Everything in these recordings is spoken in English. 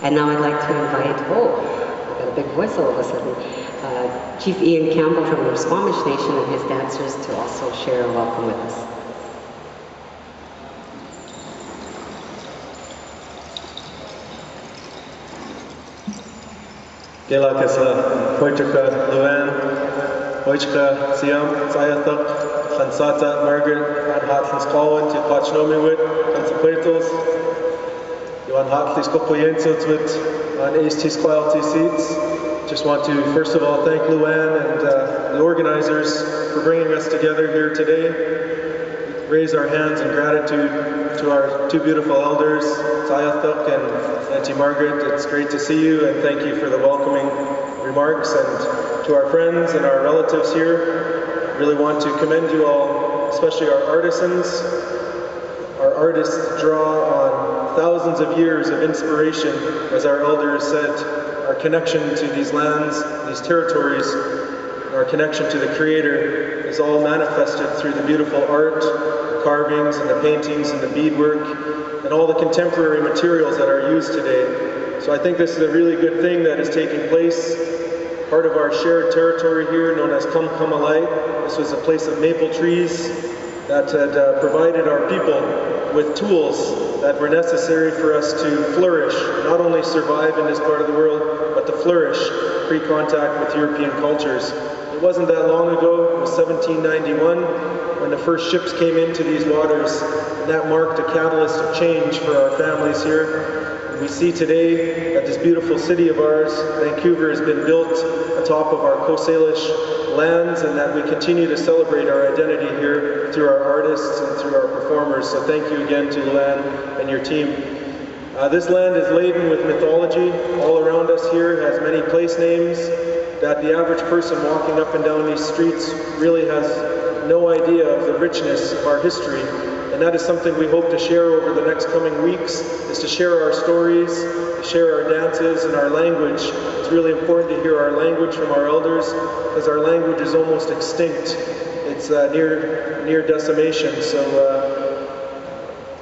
And now I'd like to invite, oh, I got a big voice all of a sudden, Chief Ian Campbell from the Squamish Nation and his dancers to also share a welcome with us. Gela Kesa, Poitrika, Luan, Poitrika, Siam, Sayatak, Chansata, Margaret, Van Hatlins Colin, Tipachnomiwit, Kansapuertos, Johan Hatlis Kopoyensos with on AST's quality seats. Just want to first of all thank Luan and the organizers for bringing us together here today. Raise our hands in gratitude to our two beautiful elders, Sayatak and Auntie Margaret. It's great to see you and thank you for the welcoming remarks. And to our friends and our relatives here, really want to commend you all, especially our artisans. Our artists draw on thousands of years of inspiration, as our elders said. Our connection to these lands, these territories, our connection to the Creator is all manifested through the beautiful art, the carvings and the paintings and the beadwork, and all the contemporary materials that are used today. So I think this is a really good thing that is taking place. Part of our shared territory here, known as Kamkamalai. This was a place of maple trees that had provided our people with tools that were necessary for us to flourish, not only survive in this part of the world, but to flourish pre-contact with European cultures. It wasn't that long ago, it was 1791, when the first ships came into these waters, and that marked a catalyst of change for our families here. And we see today that this beautiful city of ours, Vancouver, has been built atop of our Coast Salish lands, and that we continue to celebrate our identity here through our artists and through our performers. So thank you again to Luan and your team. This land is laden with mythology. All around us here has many place names that the average person walking up and down these streets really has no idea of the richness of our history. And that is something we hope to share over the next coming weeks, is to share our stories, to share our dances and our language. It's really important to hear our language from our elders, because our language is almost extinct. It's near decimation. So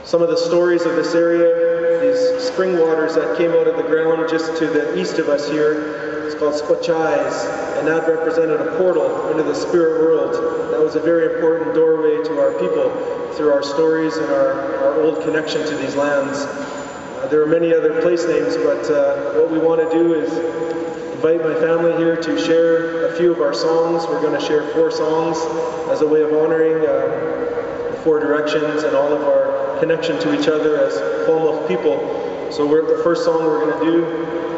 some of the stories of this area, these spring waters that came out of the ground just to the east of us here, it's called Squachais, and that represented a portal into the spirit world. That was a very important doorway to our people through our stories and our old connection to these lands. There are many other place names, but what we want to do is invite my family here to share a few of our songs. We're going to share 4 songs as a way of honoring the 4 directions and all of our connection to each other as Kwamach people. So the first song we're going to do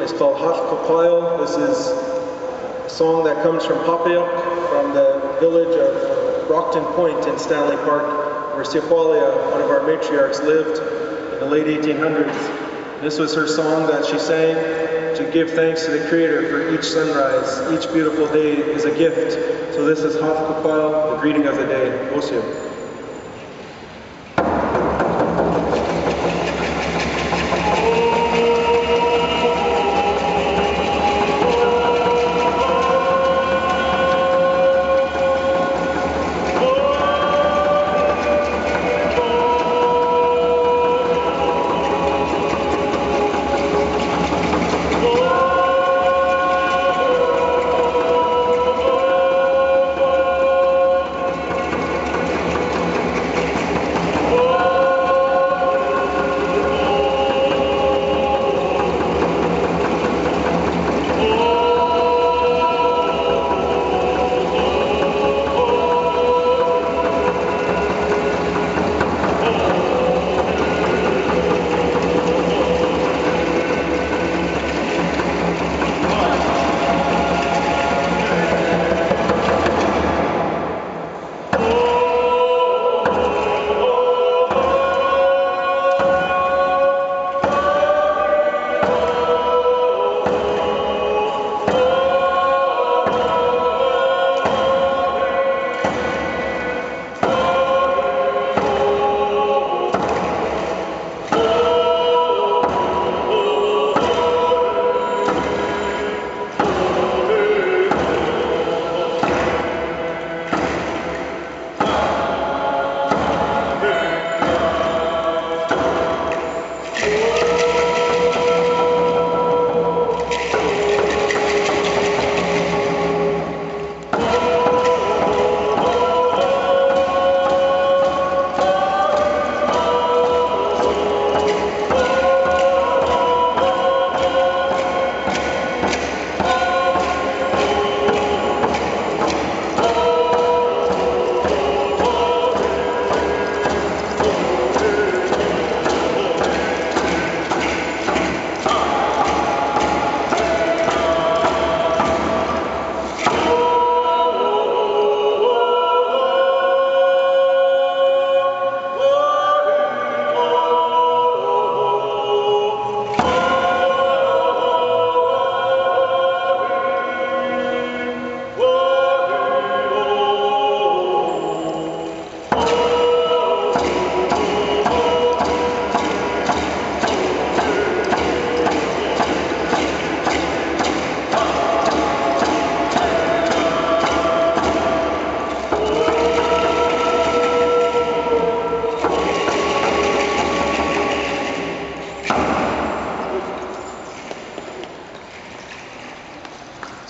is called Haf Kopile. This is a song that comes from Papayak, from the village of Brockton Point in Stanley Park, where Siaqualia, one of our matriarchs, lived in the late 1800s. This was her song that she sang to give thanks to the Creator for each sunrise. Each beautiful day is a gift. So this is Haf Kopile, the greeting of the day. Osio.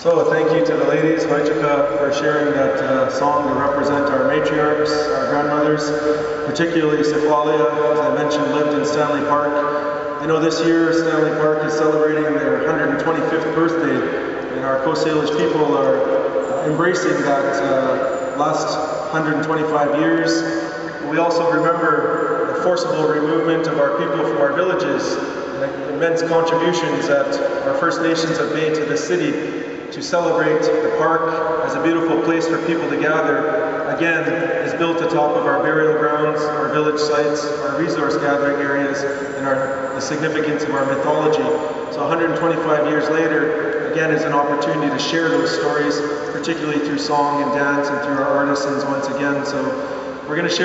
So thank you to the ladies, Hoichika, for sharing that song to represent our matriarchs, our grandmothers, particularly Cefalia, as I mentioned, lived in Stanley Park. I know this year Stanley Park is celebrating their 125th birthday, and our Coast Salish people are embracing that last 125 years. We also remember the forcible removement of our people from our villages, and the immense contributions that our First Nations have made to the city to celebrate the park as a beautiful place for people to gather. Again, is built atop of our burial grounds, our village sites, our resource gathering areas, and the significance of our mythology. So 125 years later, again, is an opportunity to share those stories, particularly through song and dance and through our artisans once again. So we're going to share